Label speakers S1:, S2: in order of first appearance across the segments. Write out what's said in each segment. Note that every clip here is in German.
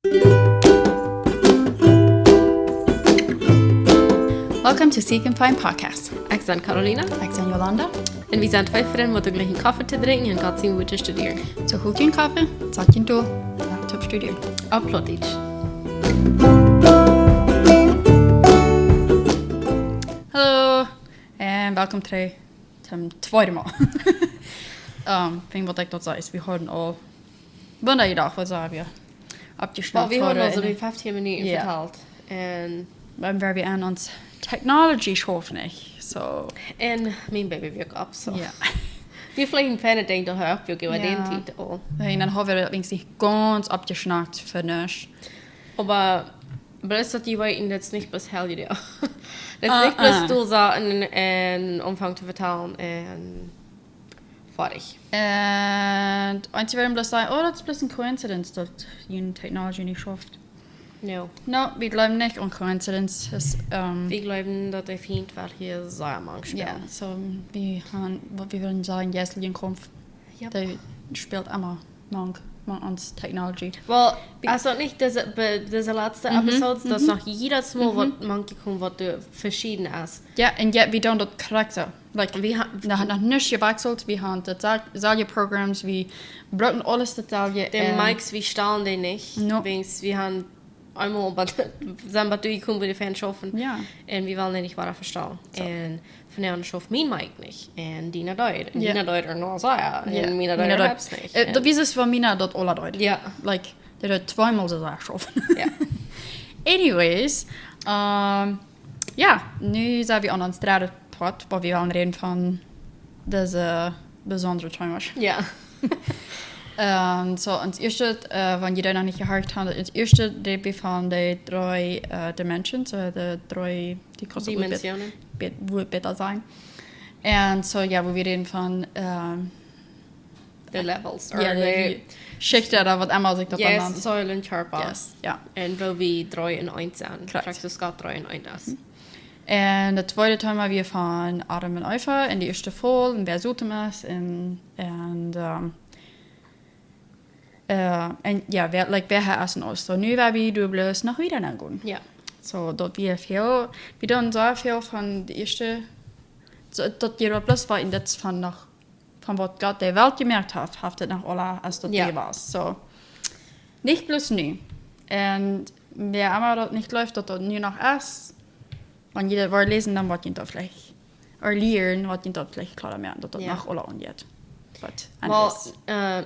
S1: Welcome to Seek and Find Podcast.
S2: Ik ben Carolina.
S1: Ik ben Jolanda.
S2: En we zijn twee vrienden met gleich een koffie te drinken en gaat zien hoe te studeren.
S1: Zo goed je een koffie, zat je een doel, laptop studeren.
S2: Upload
S1: Hallo en welkom terug zum tweede Mal. Wat ik dat zei is, we hadden al bijna je dag, wat sagen wir, abgeschnappt.
S2: We hadden also die 15 Minuten verteld. En
S1: waar we aan ons technology schaffen, so.
S2: En mijn baby werkt op, so.
S1: Ja.
S2: Wir fliegen ferne Dinge daher, wir gehen den Titel.
S1: En dan hebben we dat links niet ganz abgeschnappt für nichts.
S2: Aber bloß, dass die Weiten jetzt nicht bis hell dir. Das ist nicht bloß du sagen und Umfang zu vertellen und fertig.
S1: En eins werden bloß sagen, oh, das ist bloß eine Coincidence, dass die Technology nicht schafft.
S2: No.
S1: No, wir glauben nicht an Coincidence.
S2: Wir glauben, dass der Feind wel hier sehr mang spielt.
S1: Ja, so wir würden sagen, Jesselin Kampf, der spielt immer mang ans Technology.
S2: Well, also nicht diese letzte Episodes, dass noch jedes Mal wird man gekommen, was du verschieden ist.
S1: Ja, und jetzt wir tun das korrekt so. Like, wir haben noch nicht gewechselt, wir haben dasselbe Programms, wir brauchen alles dasselbe.
S2: Den Mikes, wir stellen den nicht.
S1: No.
S2: Wir haben einmal sind bei gekommen, wo die Fans schaffen.
S1: Ja.
S2: Und wir wollen den nicht weiter verstehen. So. Und von der schafft mein Mic nicht. Und Dina deut. Und
S1: Ja.
S2: Dina deut nur so, ja. Und Mina deut hab's nicht.
S1: Das ist es von Mina, das alle deut.
S2: Ja.
S1: Like, der hat zweimal so schaffen.
S2: Ja.
S1: Anyways, ja, nu zijn we aan ons derde part, waar we gaan reden van deze bijzondere thema's.
S2: Ja.
S1: So, ons eerste, wanneer je dat nog niet gehoord had, het eerste deel van de drie dimensions, de drie
S2: Dimensionen.
S1: Hoe het beter zijn. En zo, ja, we reden van
S2: De levels.
S1: ja, de schichten, dat wat Emma zich dat
S2: Yes,
S1: dan
S2: soil and charpa.
S1: Yes, ja.
S2: En wo wir 3 in 1 sind.
S1: Correct.
S2: Praktisch gaat 3 in 1 ist.
S1: En het tweede thema weer van Adam en Eva in de eerste vol, en wer zoet hem is, en ja, wer hij is en ons. So, nu waar we bloos nog weer naar gaan.
S2: Ja.
S1: So, dat we doen zo veel van de eerste, dat je dat bloos war in dit van nog, van wat God de Welt gemerkt heeft het nog alle als dat die was. So, niet bloos nu. En wer immer dat niet läuft, dat dat nu nog is, wanneer je dat lesen, dan wordt je dat vielleicht, of leren, wordt je dat vielleicht klaar merken, dat dat nog alle ongeet.
S2: Well,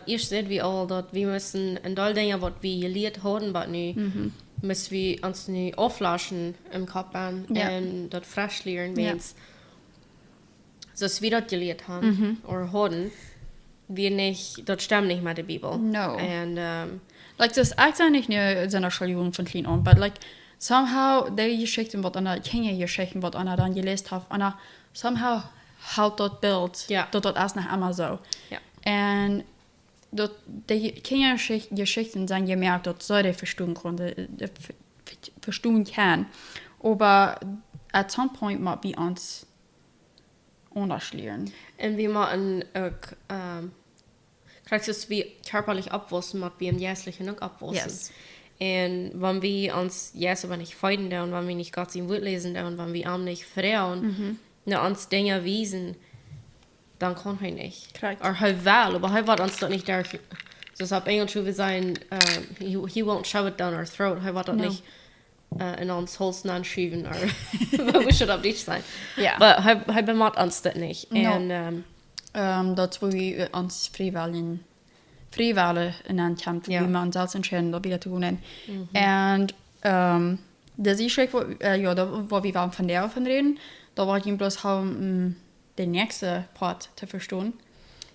S2: eerst zeiden we al dat we müssen een deel dingen wat we geleerd hadden, maar nu müssen we ons nu aflaschen im Kopf aan en dat fresh leren, wens zoals we dat geleerd hebben, of hadden, wir nicht, dat stemmt nicht met de Bibel.
S1: No.
S2: En,
S1: like, das ist eigentlich nur seine Entschuldigung von klein an, but like, somehow, die Geschichten, was einer, die Geschichten, was einer dann gelesen hat, einer, somehow, halt dat Bild, dat is nog immer so.
S2: Ja.
S1: En dat die Kindergeschichten zijn gemerkt, dat zij die verstehen kann. Aber at some point moet we ons anders leren.
S2: en we moeten ook, krijgt wie körperlich abwussen, moet we im Jährlichen ook abwussen.
S1: Yes.
S2: Und wenn wir uns jetzt aber nicht freuen, und wenn wir nicht Gott im Wort lesen, und wenn wir ihm nicht vertrauen, uns Dinge wiesen, dann kann er nicht.
S1: Correct.
S2: Oder er will, aber er wird uns das nicht da. Das auf Englisch würde sein, he won't shove it down our throat. Er wird das nicht in uns Holz anschieben, oder wie soll das nicht sein?
S1: Ja.
S2: Aber er bemacht uns das nicht.
S1: No.
S2: Und,
S1: dat we ons vrijwillig in een kamp, wie man zelfs entscheiden, dat we dat doen. En dat is echt, waar we van der van reden, da war ich bloß haben den nächsten Part zu verstehen.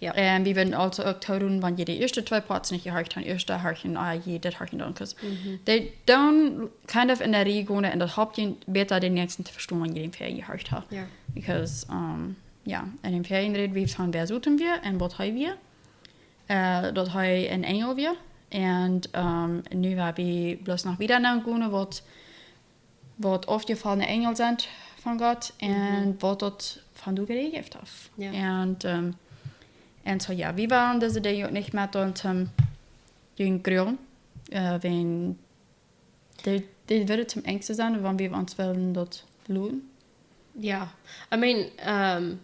S2: Ja.
S1: Und wir werden also auch tun, wenn die ersten zwei Parts nicht gehört haben, erste Hörchen, jeder Hörchen dann, because they don't kind of in der Regel gehen und das Hauptchen besser den nächsten zu verstehen, wenn jeden Ferien gehört hat.
S2: Ja.
S1: Because, ja, in den Ferien reden wir von wer suchen wir und was haben wir. Dat hij een engel weer. En nu hebben we bloß nog wieder naar gehen, wat aufgefallene Engel zijn van God en wat dat van du geregeld heeft.
S2: Ja.
S1: En zo ja, we waren deze dag ook niet met ons jongeren, wenn die würde zum Ängste sein, wenn wir uns wollen dort lohnen.
S2: Ja, I mean,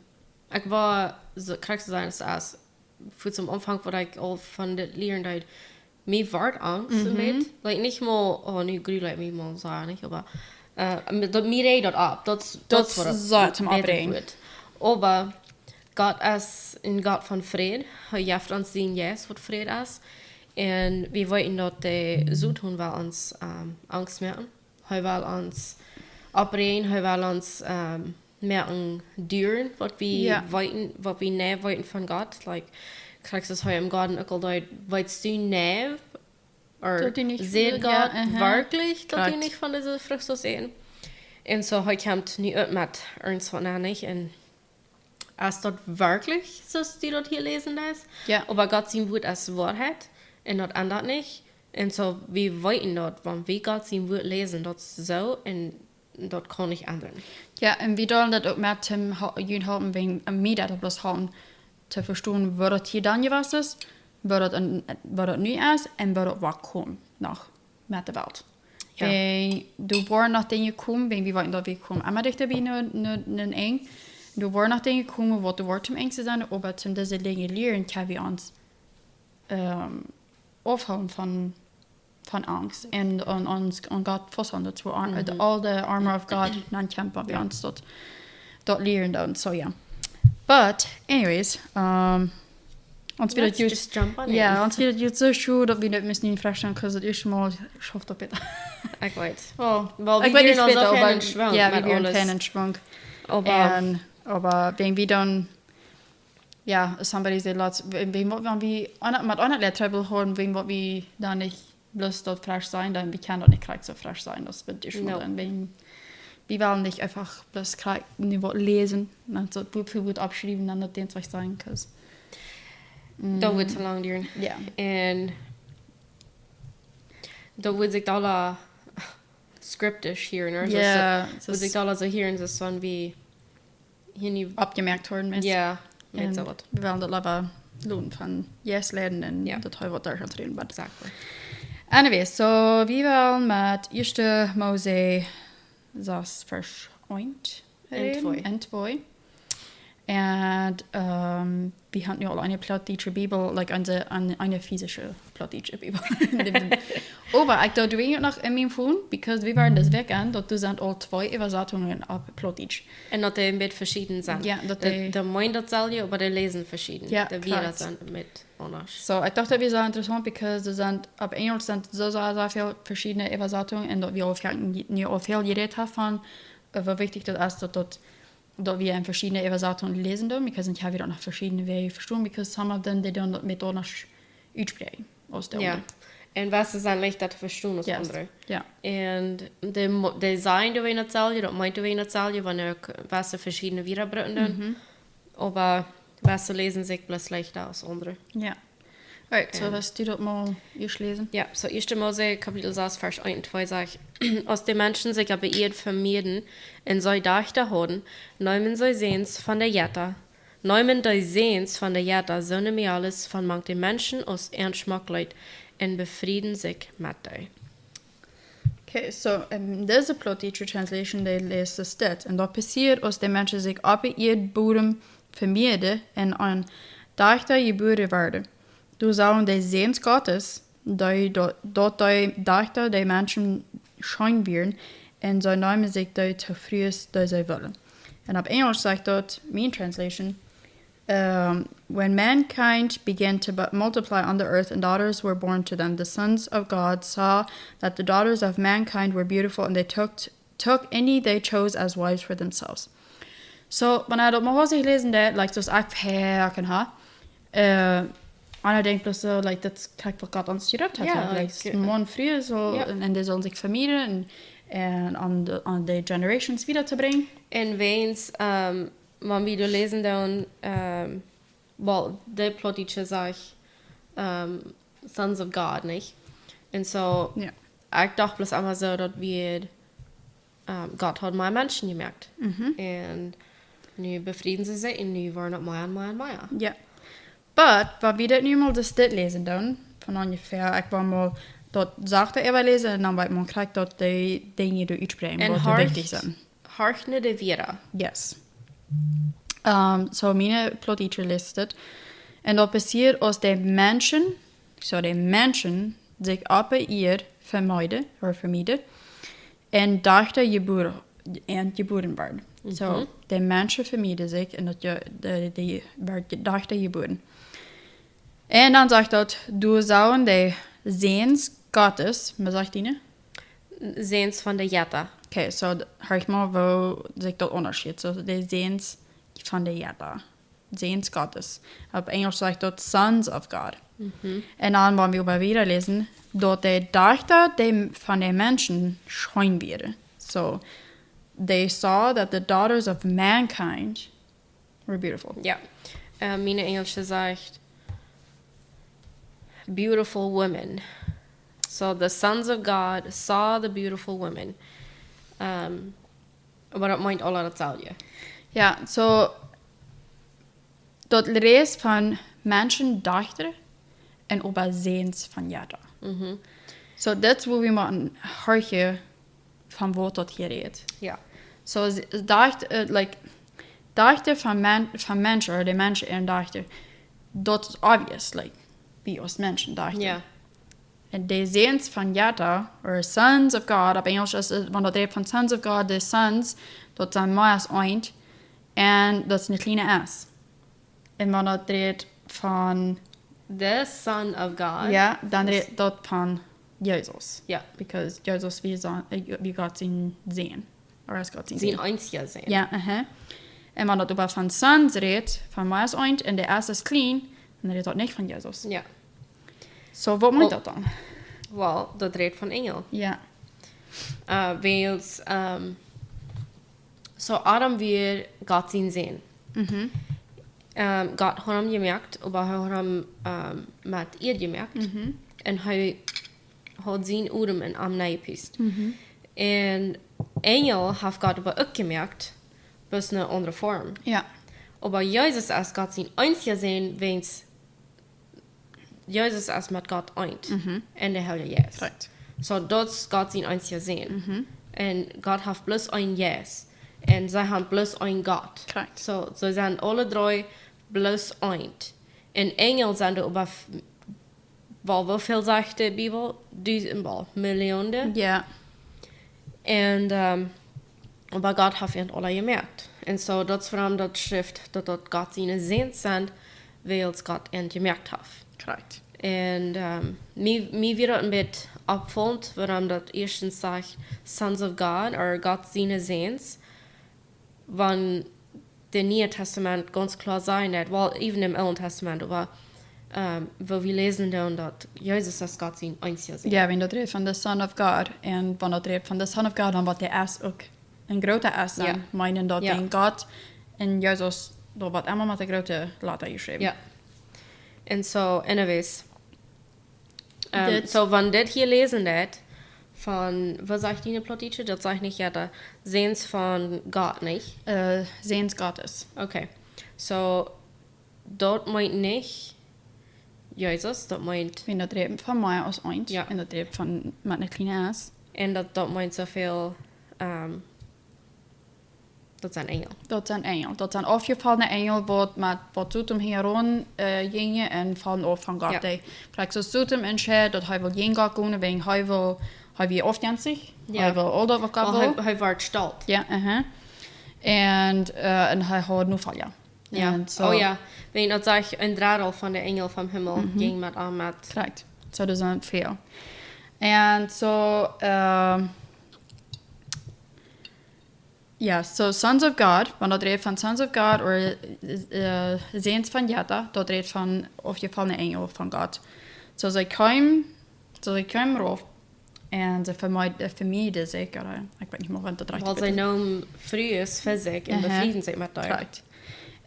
S2: ich war, so kann ich so sagen, als für zum Anfang, wo ich auch von der Lehren da, mir war Angst ein bisschen. Like, nicht mal, oh, nicht gut, like, mir mal sagen, nicht, aber, mir redet das ab, das
S1: so zum Abbringen.
S2: Aber Gott ist ein Gott von Frieden, er hilft uns sehen, yes, was Frieden ist. Und wir wollten dort so tun, weil uns Angst merken. Er will uns abbringen, er will uns merken, duren, was wir wollten, was wir näher wollten von Gott. Like, kriegst du es heute im Garten auch dort, willst du näher? Oder sieht Gott wirklich, dass du nicht von dieser Frucht so sehen? Und so, heute kommt nicht mit irgendwas von nicht. Und ist dort wirklich, dass die dort hier lesen das?
S1: Ja.
S2: Aber Gott sein Wort als Wahrheit. Und das ändert nicht. Und so, wir wollten dort, wenn wir Gott sein Wort lesen, das so, und das kann nicht ändern.
S1: Ja, und wir sollen das auch mehr zum Juden haben, wegen mir das bloß haben, zu verstehen, wo das hier dann was ist, wo das neu ist, und wo das was kommt, nach mit der Welt. Ja. Wenn du warst nach Dingen gekommen, wenn wir wollten, dass wir kommen, einmal dichter wie einen eng, du warst nach Dingen gekommen, wo du warst zum Eng zu sein, aber zum diese Dinge lernen, können wir uns aufhalten von Angst und uns und Gott fassen dazu all the armor of God dann kämpfen wir uns dort lernen dann so ja but anyways uns wird
S2: just jump on
S1: uns wird jetzt so schön dass wir nicht müssen ihn fragen because das erste Mal schafft er bitte
S2: ich weiß
S1: weil wir gehen also auf einen Schwung ja wir gehen einen Schwung aber wenn wir dann ja somebody said lots wenn wir mit anderen Lehrträger hören wenn wir da nicht bloß dort frisch sein, dann wir können dort nicht gleich so frisch sein, das wird schon dann wir wollen nicht einfach bloß gleich Niveau lesen, dann so Buch für Buch abschreiben, dann nicht den zwei sein, because
S2: da wird es lang dauern.
S1: Ja.
S2: Und da wird sich alle skriptisch hier, ne?
S1: Ja.
S2: So wird sich alle so hier so von wie hier nie
S1: abgemerkt worden ist.
S2: Ja.
S1: Und wir wollen das aber lohnen von Yes lernen und das heute da schon drin wird.
S2: Exactly.
S1: Anyway, so wir wollen mit 1. Mose 6 Vers 1 und 2. Und wir hatten ja auch eine plattdeutsche Bibel, like eine physische plattdeutsche Bibel. Aber ich dachte, du noch in meinem Phone, because wir waren das Weekend, dort sind all 2 Übersetzungen auf Plattdeutsch.
S2: Und dass die ein bisschen verschieden sind.
S1: Ja,
S2: der meint das selber, aber die lesen verschieden.
S1: Ja,
S2: der wir sind mit anders.
S1: So, ich dachte, wir sind interessant, because auf Englisch sind so viele verschiedene Übersetzungen und wir auch viel geredet haben, wie wichtig das ist, dass wir in verschiedene Übersetzungen lesen dürfen, because ich habe wieder noch verschiedene Wege verstehen, because some of them, they don't mit anders aussprechen.
S2: Ja. Und was ist eigentlich das verstehen aus andere?
S1: Ja.
S2: Und die sagen, du nicht selber, das meint du nicht selber, wenn was verschiedene Wiederbrücken aber was lesen sich bloß leichter aus andere.
S1: Ja. Alright, so lass du das mal lesen.
S2: Ja, so 1. Mose, Kapitel 6, Vers 1 und 2 sagt, aus den Menschen sich aber ihr vermehren, und soll dachte haben, neumen soll sehens von der Jetta. Neumen soll sehens von der Jetta, so nehmen alles von manch den Menschen aus Ernstschmackleut und befrieden sich mit dir.
S1: Okay, so diese Plattdeutsche Translation, die liest es das. Und da passiert, aus den Menschen sich aber ihr Boden vermehren und ein dachte geboren werden. Du sollen die Sehens Gottes, dort die dachte die Menschen schein werden, und so nehmen sich die zu früh, die sie wollen. Und auf Englisch sagt dort, mean translation, when mankind began to multiply on the earth and daughters were born to them, the sons of God saw that the daughters of mankind were beautiful, and they took any they chose as wives for themselves. So, wenn dat mal was ich lesen, dat, like, das echt verken ha, einer denkt bloß so, like, das kriegt was Gott uns gedacht hat.
S2: Ja,
S1: like, morgen früh so, und die sollen sich vermehren und an die Generations wiederzubringen.
S2: Und wenn's, wenn wir lesen dann, well, die Plattdeutsche sagt, Sons of God, nicht? Und so, ich dachte bloß einmal so, dass wir, Gott hat mal Menschen gemerkt. Und nu befrieden sie sich und nu waren es mehr und mehr und mehr.
S1: Ja. But, wenn wir das nicht mal das lesen dann, von ungefähr, ich war mal dort sagt er lesen en dan weet man krijgt dat de dingen die uitspreken wat wichtig zijn.
S2: Harchne de Vera.
S1: Yes. So mijn plotteacher listet. En dat passiert als de mensen zich op ihr vermieden en dachten geboren werden. So, de mensen vermieden zich en dat die dachten geboren. En dan zegt dat, du zouden de Seens Gottes, wat zegt die?
S2: Seens van de Jetta.
S1: Okay, so hör mal, wo sich das unterscheidet. So, die Seens von der Jada. Seens Gottes. Auf Englisch sagt dort Sons of God. Und dann wollen wir über wieder lesen, dort die Dachte von den Menschen schein wäre. So, they saw that the daughters of mankind were beautiful.
S2: Ja. Meine Englische sagt beautiful women. So the sons of God saw the beautiful women. Maar dat meint alle dat zal je.
S1: Ja, so, dat reis van mensen dachten en overzeens van Jada. So, dat is hoe we moeten horen van wat dat hier redt.
S2: Ja.
S1: So, dachten van mensen, de mensen en dachten, dat is obvious, wie als mensen dachten.
S2: Ja.
S1: En de zeens van Jada, or sons of God, op Engels is het, want dat redt van sons of God, de sons, dat zijn maar als eind, en dat is een kleine s. En wanneer dat redt van...
S2: The son of God.
S1: Ja, dan redt dat van Jezus.
S2: Ja.
S1: Because Jezus, wie Gott zien zien. Or als Gott zien
S2: Zijn einzige zijn.
S1: Ja, En wanneer dat over van sons redt, van maar als eind, en de s is klein, dan redt dat niet van Jezus.
S2: Ja.
S1: So, wat moet dat dan?
S2: Wel, dat redt van engel.
S1: Ja.
S2: Weels, so Adam weer God zien zijn. God had hem gemerkt, maar hij had hem met eer gemerkt. En hij had zijn oren en am neipist. En engel heeft God aber ook gemerkt, bis een andere vorm.
S1: Ja.
S2: Aber Jezus als God zijn einzige zijn, wens Jezus als met God eind. En de hele yes.
S1: Right.
S2: So dat is God zijn einzige zijn. En God heeft plus een yes. En zij hebben plus een God.
S1: Correct.
S2: So ze zijn alle drie plus eind. En engel zijn er over, hoeveel zegt de Bijbel? Miljoenen.
S1: Ja.
S2: En aber God heeft het alle gemerkt. En so dat is waarom dat schrift dat God zijn zin zijn, weil God het gemerkt heeft.
S1: Correct.
S2: En mij weer een beetje opvallend waarom dat eerstens zegt sons of God, or God zijn zins, van de Nieuwe Testament ganz klar zijn dat, well, even im Alten Testament, aber wo wir lesen dan dat Jezus als God zijn einzige zijn.
S1: Ja, wenn dat redt van de Son of God, en wanneer dat redt van de Son of God, dan wordt de S ook een grote S zijn.
S2: Ja.
S1: Meinen dat
S2: Ja.
S1: in God en Jezus, dat wordt allemaal met de grote letter geschreven.
S2: Ja. En so, anyways.
S1: Dit-
S2: So, van dit hier lezen dat, van, wat zegt die plottietje? Dat zegt niet, ja, de zins van God, niet?
S1: Seens Gottes.
S2: Okay. So, dat meint nicht Jezus, dat meint,
S1: Wenn dat redt van mij als eind,
S2: Ja.
S1: en dat redt van met een kleine S,
S2: en dat meint zoveel, dat zijn engel.
S1: dat zijn engel. Dat zijn afgevallene engel, wat doet hem hierom gingen en vallen af van God.
S2: Ja.
S1: Hij krijgt zo doet hem en schijt dat hij wil geen God kunnen, wegen hij wil afgensig.
S2: Ja.
S1: Hij wil al dat wat God wil.
S2: Hij wordt stalt.
S1: Ja, en hij houdt nu van ja.
S2: Ja.
S1: En zo-
S2: Oh ja. Weet dat zegt een dradel van de engel van hemel ging met aan met.
S1: Correct. So er zijn veel. En zo, ja, so Sons of God, want dat redt van Sons of God, of Zeens van Jetta, dat redt van afgevallene engel van God. So zij kwamen erop en ze vermieden zich, ik weet niet meer wat dat recht
S2: Want zij noem vrij is fysiek en bevrienden zich met daar.
S1: Correct.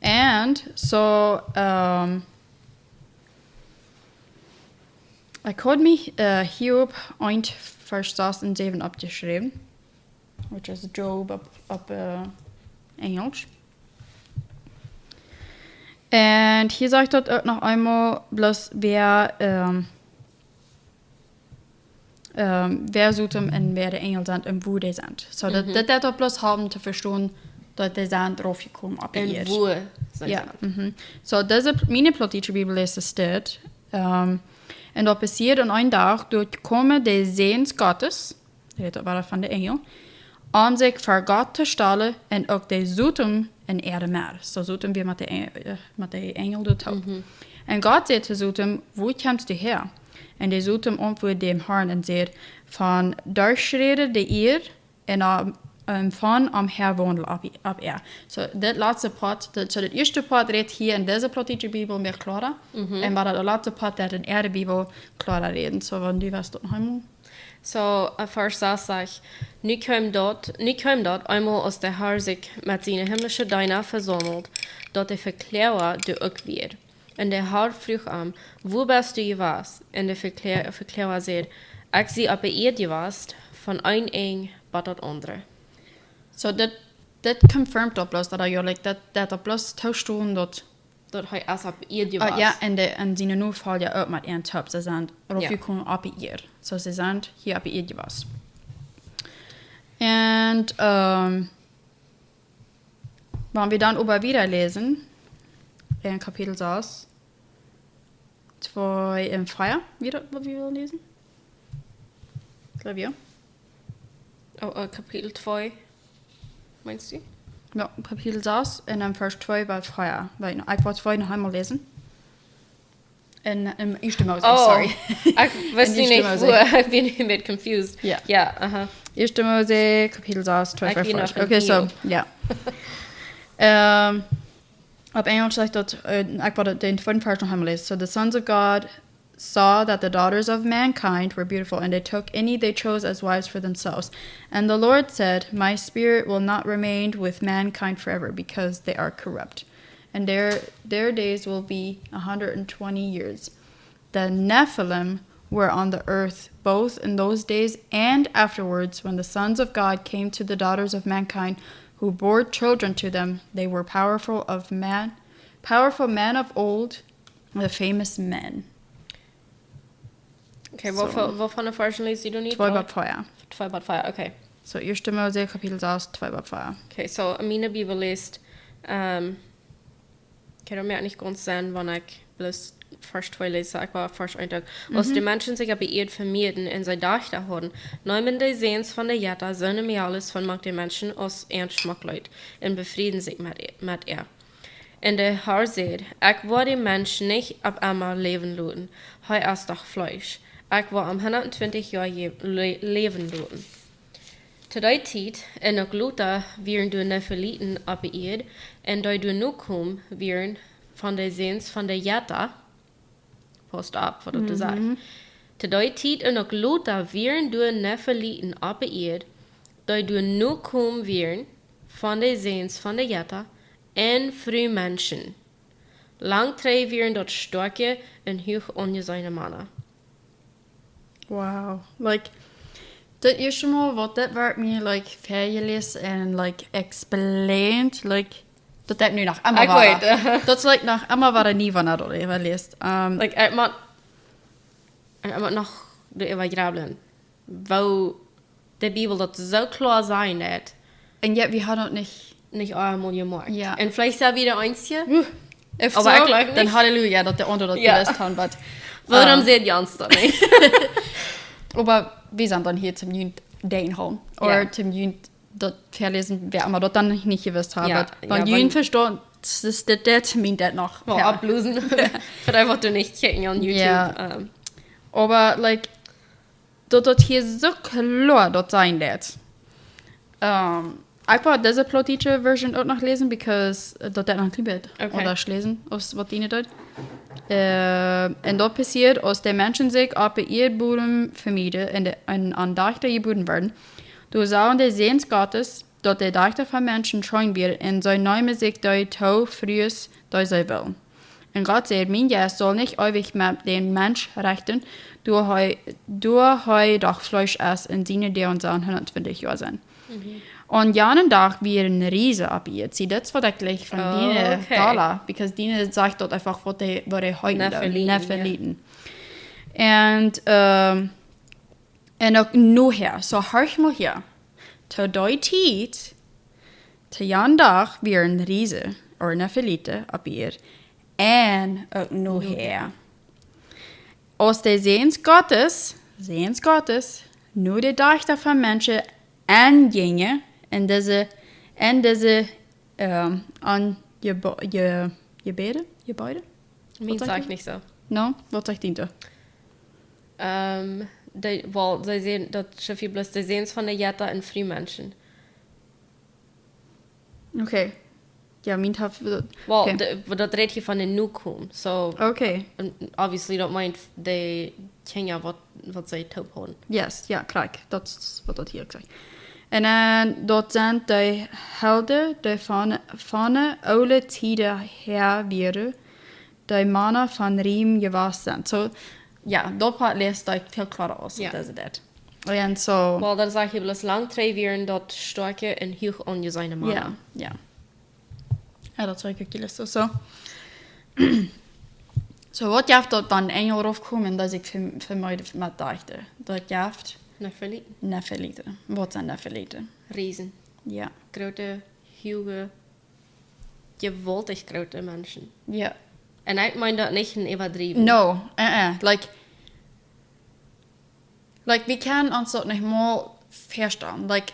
S1: And so, ik had me hierop eind vers 6 en 7 opgeschreven, which is Job op Engels. En hier sagt dat ook nog einmal, bloß wer wer Sotem und wer die Engel sind und wo die sind. So, das auch bloß haben zu verstehen, dass die sind draufgekommen ab
S2: Und
S1: ihr.
S2: wo?
S1: Ja. So, diese meine plattische Bibel ist es steht. Und das passiert an einem Tag, dort kommen die Sehens Gottes, das war von der Engel, an sich vor Gott zu stellen und auch die Sotem in Erde mehr. So Sotem wie mit den Engel dort auch. Und Gott sagt zu Sotem, wo kommst du her? Und die Sotem antwortet dem Herrn und sagt, von durchschreden die ihr und von am Herr wohnen ab er. So, das letzte Part, so das erste Part redet hier in dieser plattische Bibel mehr klarer. Und war das letzte Part, der in der Bibel klarer reden. So, wenn du was dort einmal.
S2: So, first sag ich, nu kommt dort einmal aus der Herr sich mit seinen himmlischen Diener versammelt, dort der Verklärer du auch wird. Und der Herr frug an, wo bist du gewesen? Und der Verklärer sagt, ich sie aber ihr gewesen, von ein eng bis das andere.
S1: So, das confirmed das bloß, dass er like, das bloß tauschen dort.
S2: Dort hat er ab ihr gewesen.
S1: Ja, und seine Notfall ja auch mit ihren Top. Sie sind raufgekommen ab ihr. So, sie sind hier ab ihr gewesen. Und, wenn wir dann über wieder lesen, in Kapitel 6, 2 im Feuer, wieder, was wir lesen? Ich glaube, ja.
S2: Oh, Kapitel 2, meinst du?
S1: Ja, Kapitel 6 und dann Vers 2 bei Feuer. Weil ich wollte 2 noch einmal lesen. Im 1. Mose, sorry.
S2: Ich weiß nicht, wo, ich bin ein bisschen confused.
S1: Ja.
S2: Ja, aha.
S1: 1. Mose, Kapitel 6, 2 Vers 5. Okay, so, ja. Auf Englisch sagt dort, ich wollte den 2. Vers noch einmal lesen. So, the sons of God saw that the daughters of mankind were beautiful, and they took any they chose as wives for themselves. And the Lord said, my spirit will not remain with mankind forever, because they are corrupt. And their days will be 120 years. The Nephilim were on the earth, both in those days and afterwards, when the sons of God came to the daughters of mankind, who bore children to them. They were powerful men of old, the famous men.
S2: Okay, wovon erforschen liest du nicht?
S1: 2 Bad Feuer.
S2: 2 Bad Feuer, okay.
S1: So, 1. Mose, Kapitel 6, 2 Bad Feuer.
S2: Okay, so meine Bibel liest, ich kann mir nicht ganz sagen, wann ich bloß Vers 2 lese, ich war Vers 1. Aus den Menschen sich aber beirrt vermieden und sie dachten haben, neumen die Sehens von der Jetta, söhne mir alles von mag den Menschen aus ernst Schmackleut und befrieden sich mit er. Und der Herr sagt, ich will den Menschen nicht ab einmal leben lassen, heu erst doch Fleisch. Ich will am 120 Jahre leben lassen. Zu der Zeit, in der Gluta, wären die Nefiliten abgeirrt, und da du nu komm, wären von der Sehens von der Jetta, post ab, was du sagst. Zu der Zeit, in der Gluta, wären die Nefiliten abgeirrt, da du nu komm, wären von der Sehens von der Jetta, und früh Menschen. Lang drei wären dort starke und hoch ungesehene Männer.
S1: Wow. Like, das erste Mal, was das wird mir, like, vergelesen und, like, explained, like, das hat nur nach einmal war. Das, like, nach einmal war nie, wenn er das überliest.
S2: Like, ich mag noch die Übergrabeln, wo die Bibel das so klar sein hat.
S1: Und ja, wir haben das
S2: nicht einmal gemacht.
S1: Ja.
S2: Und vielleicht ist wieder eins hier.
S1: Aber so, ich glaube nicht. Dann Halleluja, dass der andere das gelesen hat.
S2: Warum seht ihr uns das nicht?
S1: Aber wir sind dann hier zum Jünd Deinholm. Oder zum Jünd das verlesen, wer immer das dann nicht gewusst hat.
S2: Ja,
S1: wenn Jünd versteht, das ist der Termin, der noch.
S2: Ja, ablösen. Vielleicht wollt ihr nicht checken on YouTube.
S1: Ja. Aber, like, das hier so klar dort sein wird. Ich wollte diese plattische Version auch noch lesen, because dort noch ein bisschen oder lesen, was die nicht dort. Und dort passiert, aus den Menschen sich aber ihr Boden vermieden und an Dachte geboten werden. Du sahen die Sehens Gottes, dort die Dachte von Menschen scheuen wird, und so neume sich die Tau frühes, die sie will. Und Gott sagt, mein Geist soll nicht ewig mit den Mensch rechten, du heu doch Fleisch essen, und seine der und sagen 120 Jahre sein. Und jeden Tag wie ein Riese abgeht. Sie, das war wirklich von denen Dollar, because denen sagt dort einfach, was die heute, Nefiliten. Und, En ook nu her, så hørg mal her. Til døy tid, til jan dag, vi en riese, or Nefiliten, op hier. En ook nu her. Als de zens Gottes, nu de dachter van mensen aangingen, en deze, an je beide?
S2: Mir sag ich nicht so.
S1: No, wat zegt die da?
S2: Sie sehen, das Schiffe bloß, sie sehen es von der Jetta in Frühmenschen.
S1: Okay. Ja, min har...
S2: Well, dat redt hier van een nukum. So,
S1: Okay.
S2: obviously, dat meint de Kenya wat zij top houden.
S1: Yes, ja, kijk. Dat is wat dat hier gezegd. En dan, dat zijn de helden, de van oude tijden her weer, de mannen van Riem gewas zijn. So, ja, dat part leest ik veel klarer als
S2: Ja.
S1: dat is het. En so...
S2: Well, dan zeg je bloß lang trevieren dat sterke en hoog ongezeine mannen.
S1: Ja, ja. Ja, dat zou ik ook lezen. So. So, wat jaft dat dan engel afkomen, dat ik voor mij met dacht. Dat jaft
S2: Nefiliten.
S1: Nefiliten. Wat zijn Nefiliten?
S2: Riesen.
S1: Ja.
S2: Grote, huge, gewaltig grote mensen.
S1: Ja.
S2: En ik meen dat niet een overdreven.
S1: No, like, we können uns das nicht mal verstehen. Like,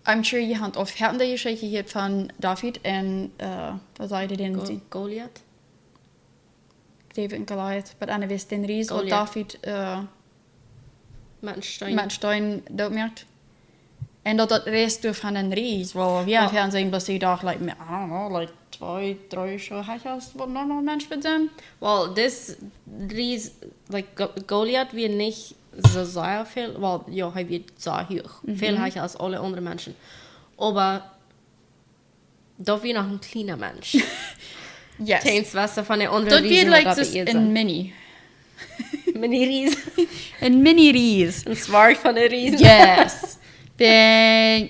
S1: I'm sure you have oft hören die Geschichte hier von David und, was sagt ihr denn?
S2: Goliath?
S1: David und Goliath. Aber einer wisst den Ries, wo
S2: Goliath.
S1: David,
S2: Met een stein.
S1: met Stein doodmerkt. En dat reist door van een Ries. Wel, we hebben Fernsehen, dat ze dacht, like, I don't know, like 2, 3 zo hechels, wat normaal mens would zijn.
S2: Well, this Ries, like Goliath, wie nicht so sehr viel, well, ja, hij wird sehr hoch. Viel höher als alle anderen Menschen. Aber da wie noch ein kleiner Mensch.
S1: Yes.
S2: Tens was von der anderen
S1: Dat
S2: Riesen,
S1: wird
S2: wat
S1: like
S2: dat
S1: just een mini.
S2: Mini Ries.
S1: Een mini Ries.
S2: Ein Smart von der Riesen.
S1: Yes.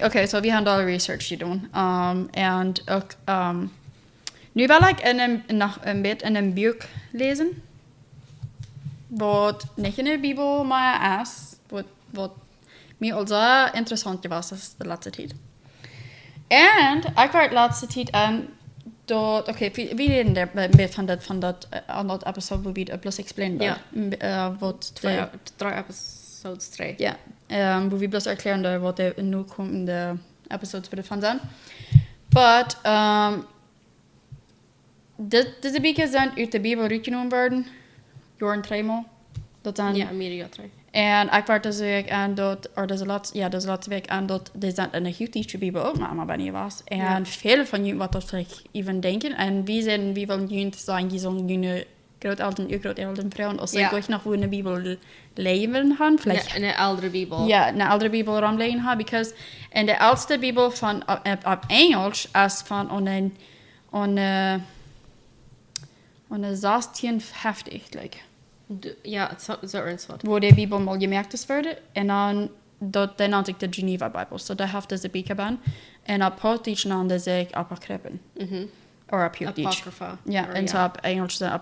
S1: Okay, so we have all research gedaan. En ook, nu wil ik nog een beetje in een boek lezen. Wat niet in de Bibel, maar is. Wat mij al zeer interessant was de laatste tijd. En ik werd de laatste tijd aan dat, oké, we reden daar een beetje van dat episode waar we het plus explainen.
S2: Ja.
S1: Wat
S2: Drie episodes 3.
S1: ja, wo wir bloß erklären, was der nur kommende Episodes bitte von sein. But, diese Bücher sind aus der Bibel rückgenommen worden. Jahren 3 Mal. Dat zijn,
S2: Ja, Amerika 3.
S1: En ik werd deze week aan dat, of deze laatste week aan dat, die zijn in de Jutische Bibel ook maar bij je was. En veel van jullie wat dat vielleicht even denken. En wie willen jullie zijn, die zo'n jullie grootouderen vrouwen, als ze ook nog hoe in de Bibel leven gaan.
S2: Vielleicht in de oudere Bibel.
S1: Ja, in de oudere Bibel rondleven gaan. Because in de oudste Bibel van op Engels is van on 1650, like.
S2: Ja, zo ernst wat.
S1: Wo de Bibel mal gemerkt is worden. En dan had ik de Geneva Bijbel. So daar heeft ze Bibel bij. En op Portugees naamde ze Apocryphen. Of op Judaisch.
S2: Apocrypha.
S1: Ja, en zo op Engels de